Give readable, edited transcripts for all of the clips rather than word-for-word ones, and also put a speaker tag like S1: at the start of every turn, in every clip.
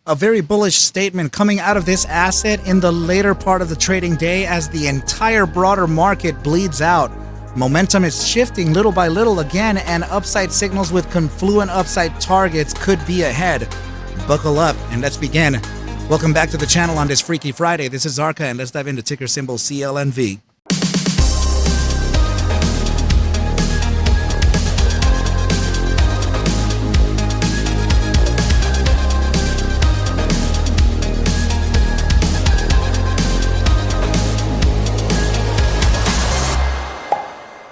S1: A very bullish statement coming out of this asset in the later part of the trading day as the entire broader market bleeds out. Momentum is shifting little by little again, and upside signals with confluent upside targets could be ahead. Buckle up and let's begin. Welcome back to the channel on this Freaky Friday. This is ARCa, and let's dive into ticker symbol CLNV.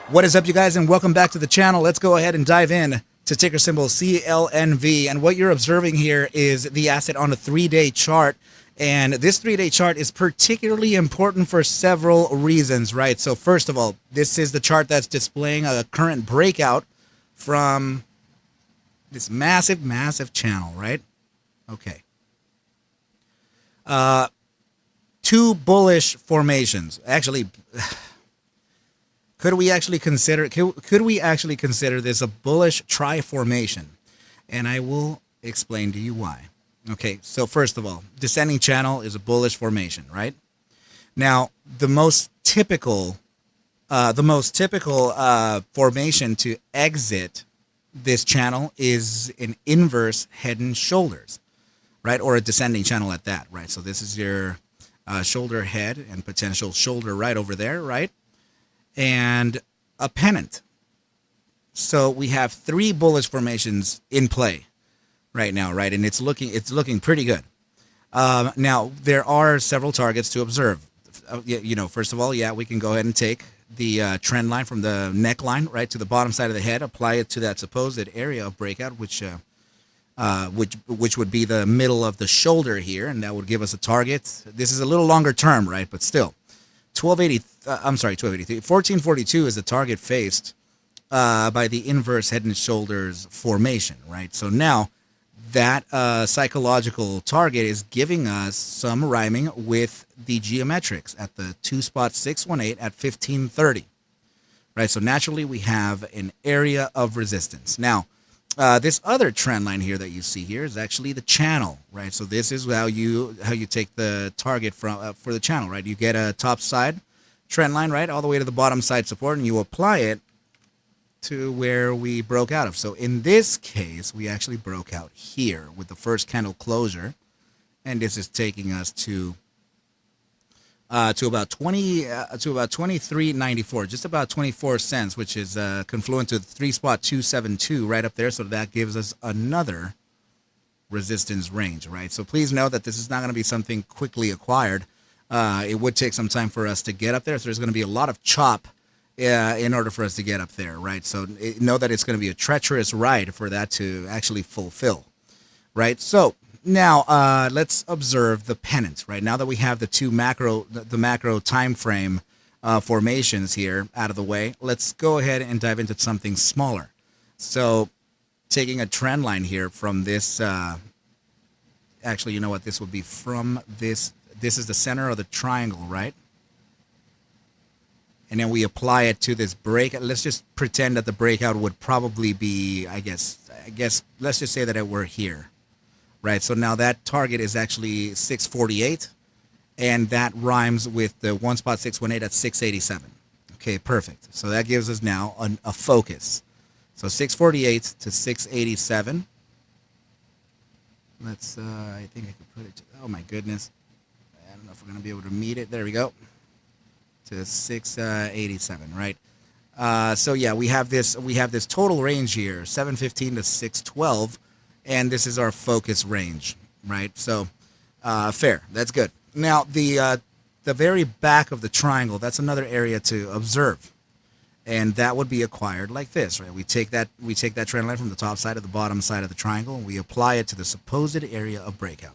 S1: What is up, you guys, and welcome back to the channel. Let's go ahead and dive in to ticker symbol CLNV. And what you're observing here is the asset on a 3-day chart. And this 3-day chart is particularly important for several reasons, right? So first of all, this is the chart that's displaying a current breakout from this massive channel, right? Okay. Two bullish formations. Actually, could we actually consider this a bullish tri-formation? And I will explain to you why. Okay, so first of all, descending channel is a bullish formation, right? Now, the most typical formation to exit this channel is an inverse head and shoulders, right? Or a descending channel at that, right? So this is your shoulder head and potential shoulder right over there, right? And a pennant. So we have 3 bullish formations in play right now, right? And it's looking pretty good. Now there are several targets to observe. First of all, we can go ahead and take the trend line from the neckline right to the bottom side of the head, apply it to that supposed area of breakout, which would be the middle of the shoulder here, and that would give us a target. This is a little longer term, right? But still. 1442 is the target faced by the inverse head and shoulders formation, right? So now that psychological target is giving us some rhyming with the geometrics at the 2.618 at 1530, right? So naturally we have an area of resistance. Now, this other trend line here that you see here is actually the channel, right? So this is how you take the target from for the channel, right? You get a top side trend line, right, all the way to the bottom side support, and you apply it to where we broke out of. So in this case, we actually broke out here with the first candle closure, and this is taking us to about 23.94, just about 24 cents, which is confluent to 3.272 right up there. So that gives us another resistance range, right? So please note that this is not going to be something quickly acquired. It would take some time for us to get up there. So there's going to be a lot of chop in order for us to get up there, right? So know that it's going to be a treacherous ride for that to actually fulfill, right? So now let's observe the pennant, right? Now that we have the macro time frame formations here out of the way, let's go ahead and dive into something smaller. So taking a trend line here from this, actually, you know what, this would be from this. This is the center of the triangle, right? And then we apply it to this break. Let's just pretend that the breakout would probably be, I guess, let's just say that it were here, right? So now that target is actually 648, and that rhymes with the 1.618 at 687. Okay, perfect. So that gives us now a focus. So 648 to 687. Let's, I think I could put it, oh my goodness. I don't know if we're going to be able to meet it. There we go. To 687, right? So yeah, we have this total range here, 715 to 612, and this is our focus range, right? So fair, that's good. Now the very back of the triangle, that's another area to observe, and that would be acquired like this, right? We take that trend line from the top side to the bottom side of the triangle, and we apply it to the supposed area of breakout.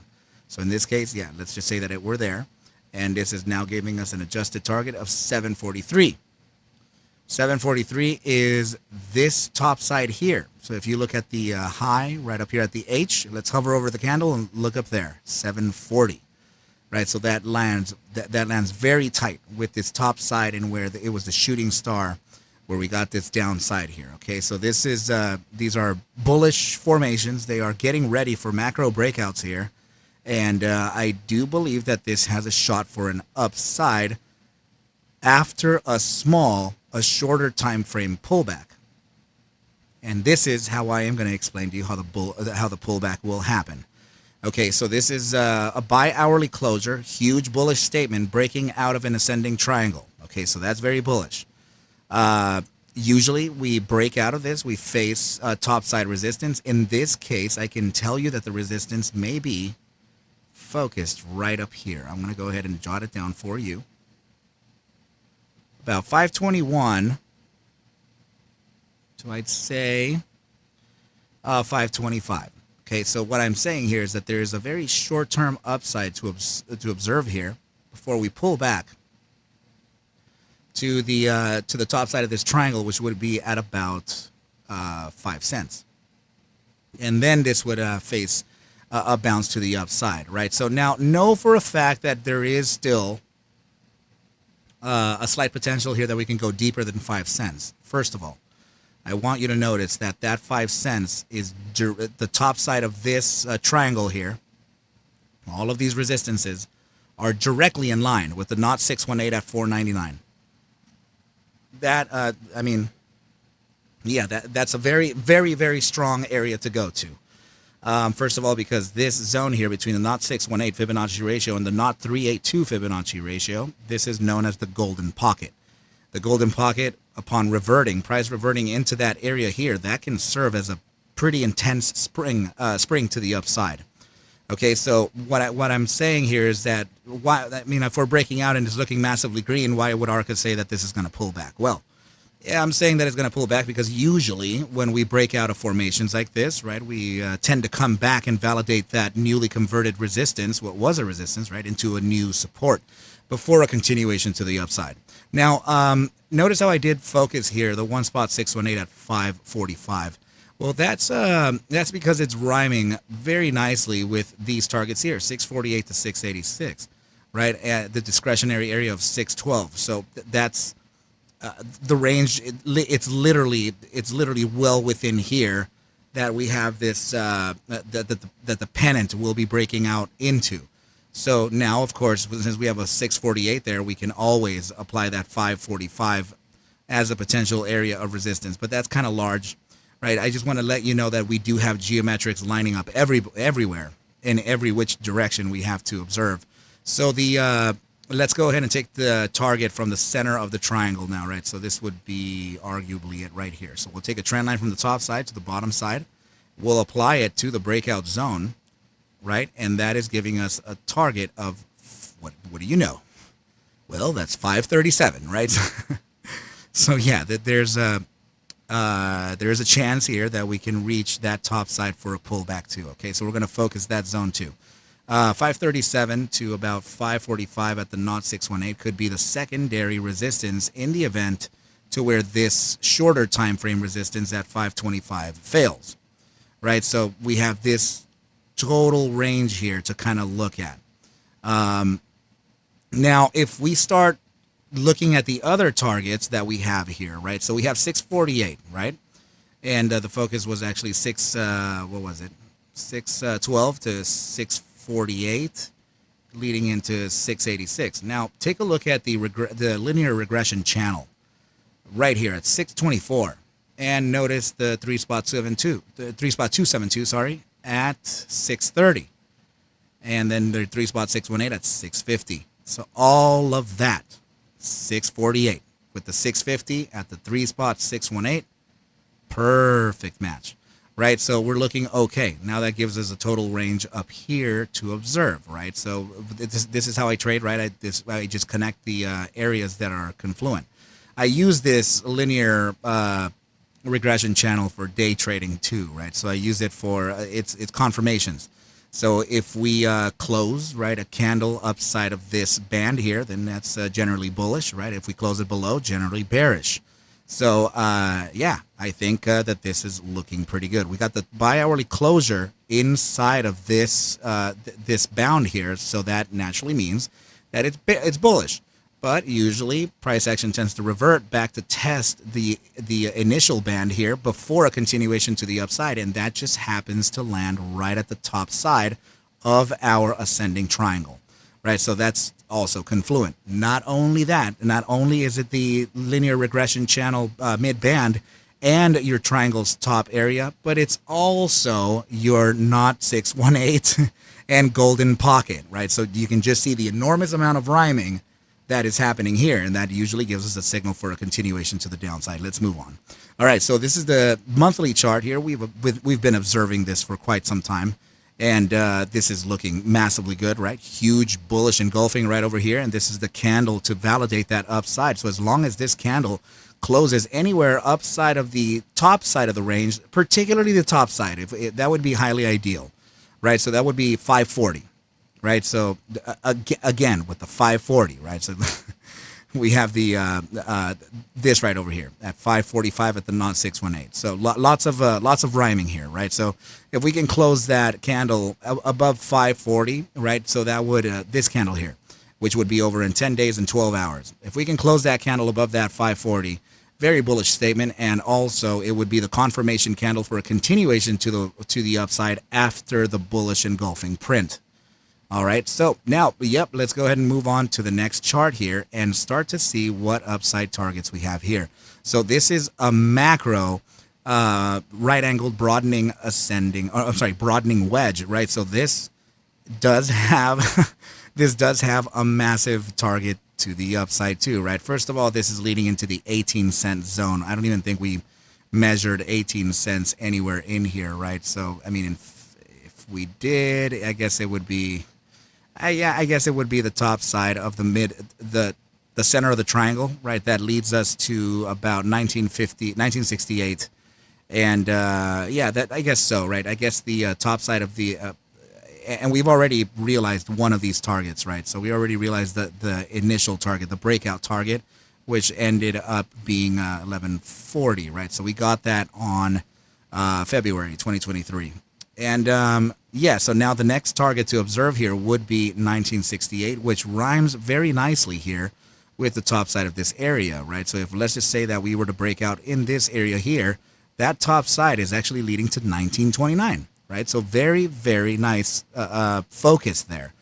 S1: So in this case, yeah, let's just say that we're there, and this is now giving us an adjusted target of 743. 743 is this top side here. So if you look at the high right up here at the H, let's hover over the candle and look up there, 740. Right, so that lands very tight with this top side and where it was the shooting star where we got this downside here. Okay, so this is these are bullish formations. They are getting ready for macro breakouts here, And I do believe that this has a shot for an upside after a shorter time frame pullback. And this is how I am going to explain to you how the pullback will happen. Okay, so this is a bi-hourly closure, huge bullish statement breaking out of an ascending triangle. Okay, so that's very bullish. Usually we break out of this, we face topside resistance. In this case, I can tell you that the resistance may be focused right up here. I'm going to go ahead and jot it down for you. About 521 to, I'd say, 525. Okay, so what I'm saying here is that there is a very short-term upside to observe here before we pull back to the top side of this triangle, which would be at about 5 cents, and then this would face a bounce to the upside, right? So now know for a fact that there is still a slight potential here that we can go deeper than 5 cents. First of all, I want you to notice that 5 cents is the top side of this triangle here. All of these resistances are directly in line with the 0618 at 499. That, I mean, yeah, that's a very, very, very strong area to go to. First of all, because this zone here between the 0618 Fibonacci ratio and the 0382 Fibonacci ratio, this is known as the golden pocket. The golden pocket, upon reverting, price reverting into that area here, that can serve as a pretty intense spring to the upside. Okay, so what I'm saying here is that if we're breaking out and it's looking massively green, why would ARCa say that this is going to pull back? Well, yeah, I'm saying that it's going to pull back because usually when we break out of formations like this, right, we tend to come back and validate that newly converted resistance, what was a resistance, right, into a new support before a continuation to the upside. Now, notice how I did focus here, the 1.618 at 545. Well, that's because it's rhyming very nicely with these targets here, 648 to 686, right, at the discretionary area of 612. So that's the range. It's literally well within here that we have this that the pennant will be breaking out into. So now, of course, since we have a 648 there, we can always apply that 545 as a potential area of resistance. But that's kind of large, right? I just want to let you know that we do have geometrics lining up everywhere in every which direction we have to observe. So let's go ahead and take the target from the center of the triangle now, right? So this would be arguably it right here. So we'll take a trend line from the top side to the bottom side. We'll apply it to the breakout zone, right? And that is giving us a target of, what do you know? Well, that's 537, right? So yeah, there's a chance here that we can reach that top side for a pullback too. Okay, so we're going to focus that zone too. 537 to about 545 at the 0618 could be the secondary resistance in the event to where this shorter time frame resistance at 525 fails, right? So we have this total range here to kind of look at. Now, if we start looking at the other targets that we have here, right? So we have 648, right? And the focus was actually 612 to 648, leading into 686. Now, take a look at the linear regression channel right here at 624, and notice the 3.272, sorry, at 630, and then the 3.618 at 650. So all of that, 648 with the 650 at the 3.618, perfect match, right? So we're looking okay. Now that gives us a total range up here to observe, right? So this is how I trade, right? I just connect the areas that are confluent. I use this linear regression channel for day trading too, right? So I use it for it's confirmations. So if we close, right, a candle upside of this band here, then that's generally bullish, right? If we close it below, generally bearish. So yeah, I think that this is looking pretty good. We got the bi-hourly closure inside of this this bound here, so that naturally means that it's bullish. But usually price action tends to revert back to test the initial band here before a continuation to the upside, and that just happens to land right at the top side of our ascending triangle, right? So that's also confluent. Not only that, not only is it the linear regression channel mid band and your triangle's top area, but it's also your knot 618 and golden pocket, right? So you can just see the enormous amount of rhyming that is happening here, and that usually gives us a signal for a continuation to the downside. Let's move on. All right, so this is the monthly chart here. We've been observing this for quite some time, and this is looking massively good, right? Huge bullish engulfing right over here, and this is the candle to validate that upside. So as long as this candle closes anywhere upside of the top side of the range, particularly the top side, that would be highly ideal, right? So that would be 540, right? So again with the 540, right? So we have the this right over here at 545 at the knot 618. So lots of rhyming here, right? So if we can close that candle above 540, right? So that would this candle here, which would be over in 10 days and 12 hours. If we can close that candle above that 540, very bullish statement, and also it would be the confirmation candle for a continuation to the upside after the bullish engulfing print. All right, so now, let's go ahead and move on to the next chart here and start to see what upside targets we have here. So this is a macro right-angled broadening broadening wedge, right? So this does have a massive target to the upside too, right? First of all, this is leading into the 18-cent zone. I don't even think we measured 18 cents anywhere in here, right? So, I mean, if we did, I guess it would be, I guess it would be the top side of the center of the triangle, right? That leads us to about 1968. And I guess so, right? I guess the top side of the and we've already realized one of these targets, right? So we already realized the initial target, the breakout target, which ended up being 1140, right? So we got that on February 2023. And so now the next target to observe here would be 1968, which rhymes very nicely here with the top side of this area, right? So if let's just say that we were to break out in this area here, that top side is actually leading to 1929. Right, so very, very nice focus there.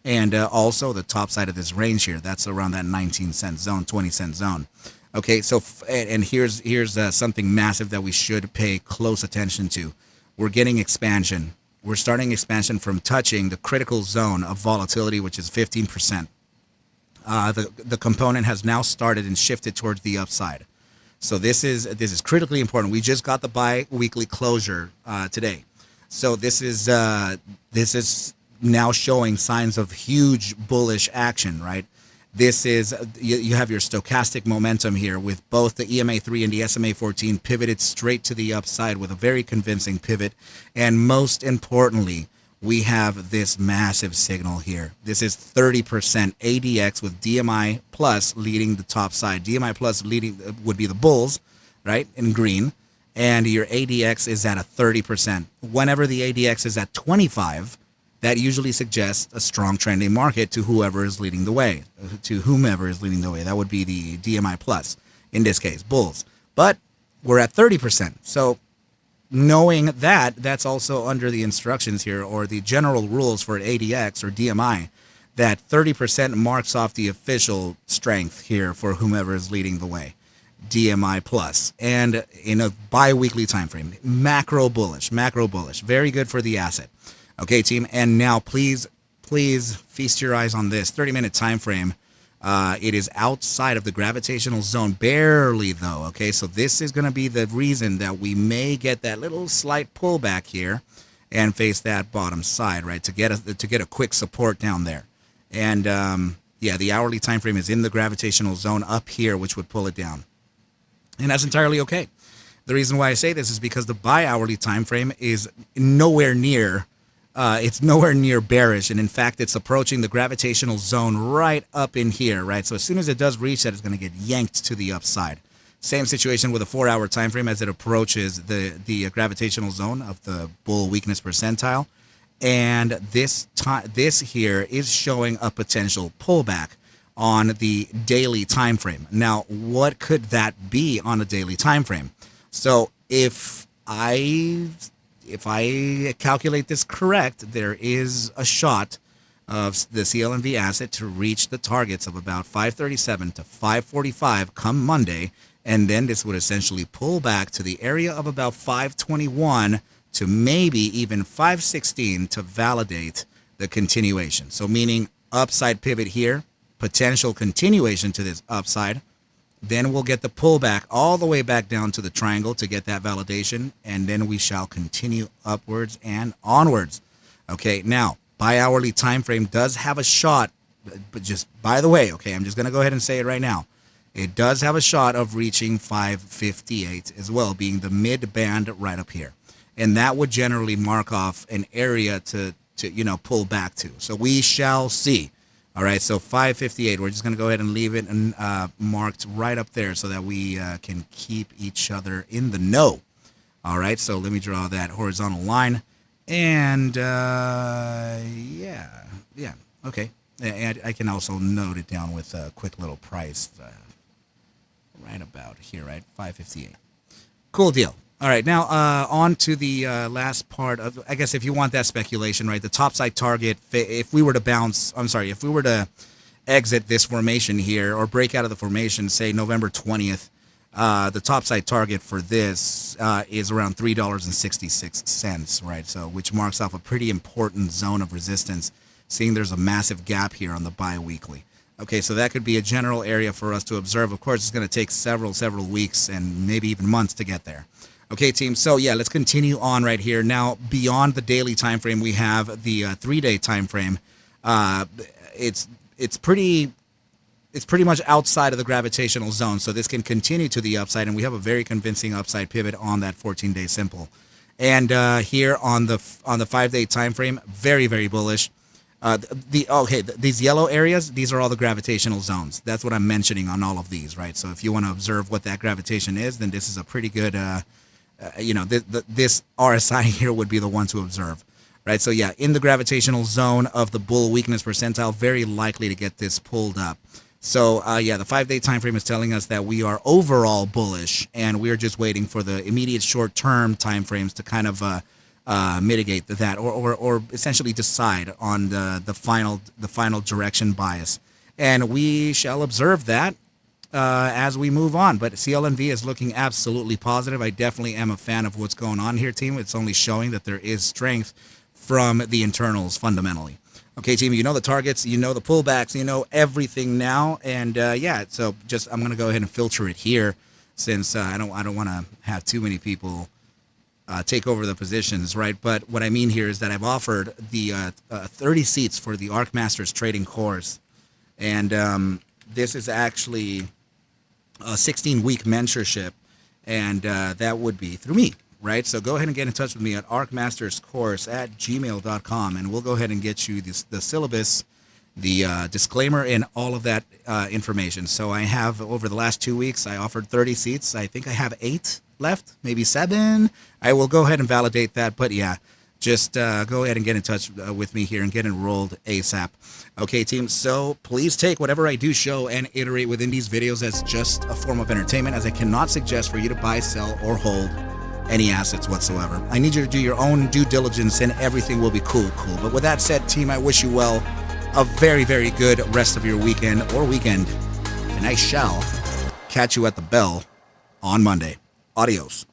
S1: And also the top side of this range here, that's around that 19-cent zone, 20-cent zone. Okay, so and here's something massive that we should pay close attention to. We're getting expansion. We're starting expansion from touching the critical zone of volatility, which is 15%. The component has now started and shifted towards the upside. So this is critically important. We just got the bi-weekly closure today. So this is now showing signs of huge bullish action, right? This is you have your stochastic momentum here with both the EMA3 and the SMA14 pivoted straight to the upside with a very convincing pivot, and most importantly, we have this massive signal here. This is 30% ADX with DMI plus leading the top side. DMI plus leading would be the bulls, right, in green. And your ADX is at a 30%. Whenever the ADX is at 25, that usually suggests a strong trending market to whoever is leading the way, That would be the DMI plus, in this case, bulls. But we're at 30%. So knowing that, that's also under the instructions here, or the general rules for ADX or DMI, that 30% marks off the official strength here for whomever is leading the way. DMI plus, and in a bi-weekly time frame, macro bullish, very good for the asset. Okay, team, and now please feast your eyes on this 30-minute time frame. It is outside of the gravitational zone, barely though. Okay, so this is going to be the reason that we may get that little slight pullback here and face that bottom side, right, to get a quick support down there. And the hourly time frame is in the gravitational zone up here, which would pull it down. And that's entirely okay. The reason why I say this is because the bi-hourly time frame is nowhere near bearish, and in fact, it's approaching the gravitational zone right up in here, right? So as soon as it does reach that, it's going to get yanked to the upside. Same situation with a 4-hour time frame as it approaches the gravitational zone of the bull weakness percentile, and this here is showing a potential pullback on the daily time frame. Now, what could that be on a daily time frame? So if if I calculate this correct, there is a shot of the CLNV asset to reach the targets of about 537 to 545 come Monday, and then this would essentially pull back to the area of about 521 to maybe even 516 to validate the continuation. So meaning upside pivot here, potential continuation to this upside. Then we'll get the pullback all the way back down to the triangle to get that validation, and then we shall continue upwards and onwards. Okay, now bi-hourly time frame does have a shot, but just by the way, okay, I'm just going to go ahead and say it right now. It does have a shot of reaching 558 as well, being the mid band right up here. And that would generally mark off an area to pull back to. So we shall see. All right, so 558, we're just going to go ahead and leave it and marked right up there so that we can keep each other in the know. All right, so let me draw that horizontal line. And, yeah, okay. And I can also note it down with a quick little price right about here, right? 558. Cool deal. All right, now on to the last part of, I guess if you want that speculation, right, the topside target, if we were to exit this formation here or break out of the formation, say November 20th, the topside target for this is around $3.66, right, so which marks off a pretty important zone of resistance, seeing there's a massive gap here on the bi-weekly. Okay, so that could be a general area for us to observe. Of course, it's going to take several weeks and maybe even months to get there. Okay, team. So yeah, let's continue on right here. Now, beyond the daily time frame, we have the 3-day time frame. It's pretty much outside of the gravitational zone, so this can continue to the upside, and we have a very convincing upside pivot on that 14-day simple. And here on the 5-day time frame, very bullish. These yellow areas, these are all the gravitational zones. That's what I'm mentioning on all of these, right? So if you want to observe what that gravitation is, then this is a pretty good. This RSI here would be the one to observe, right? So yeah, in the gravitational zone of the bull weakness percentile, very likely to get this pulled up. So yeah, the 5-day time frame is telling us that we are overall bullish, and we're just waiting for the immediate short-term time frames to kind of mitigate that, or essentially decide on the final direction bias, and we shall observe that as we move on. But CLNV is looking absolutely positive. I definitely am a fan of what's going on here, team. It's only showing that there is strength from the internals fundamentally. Okay, team, you know the targets, you know the pullbacks, you know everything now, and yeah, so just I'm gonna go ahead and filter it here, since I don't want to have too many people take over the positions, right? But what I mean here is that I've offered the 30 seats for the ARC Masters trading course, and this is actually a 16-week mentorship, and that would be through me, right? So go ahead and get in touch with me at arcmasterscourse@gmail.com, and we'll go ahead and get you the syllabus, the disclaimer, and all of that information. So I have, over the last 2 weeks, I offered 30 seats. I think I have 8 left, maybe 7. I will go ahead and validate that, but yeah, just go ahead and get in touch with me here and get enrolled ASAP. Okay, team, so please take whatever I do show and iterate within these videos as just a form of entertainment, as I cannot suggest for you to buy, sell, or hold any assets whatsoever. I need you to do your own due diligence, and everything will be cool. But with that said, team, I wish you well, a very good rest of your weekend, and I shall catch you at the bell on Monday. Adios.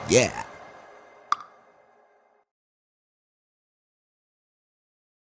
S1: Yeah.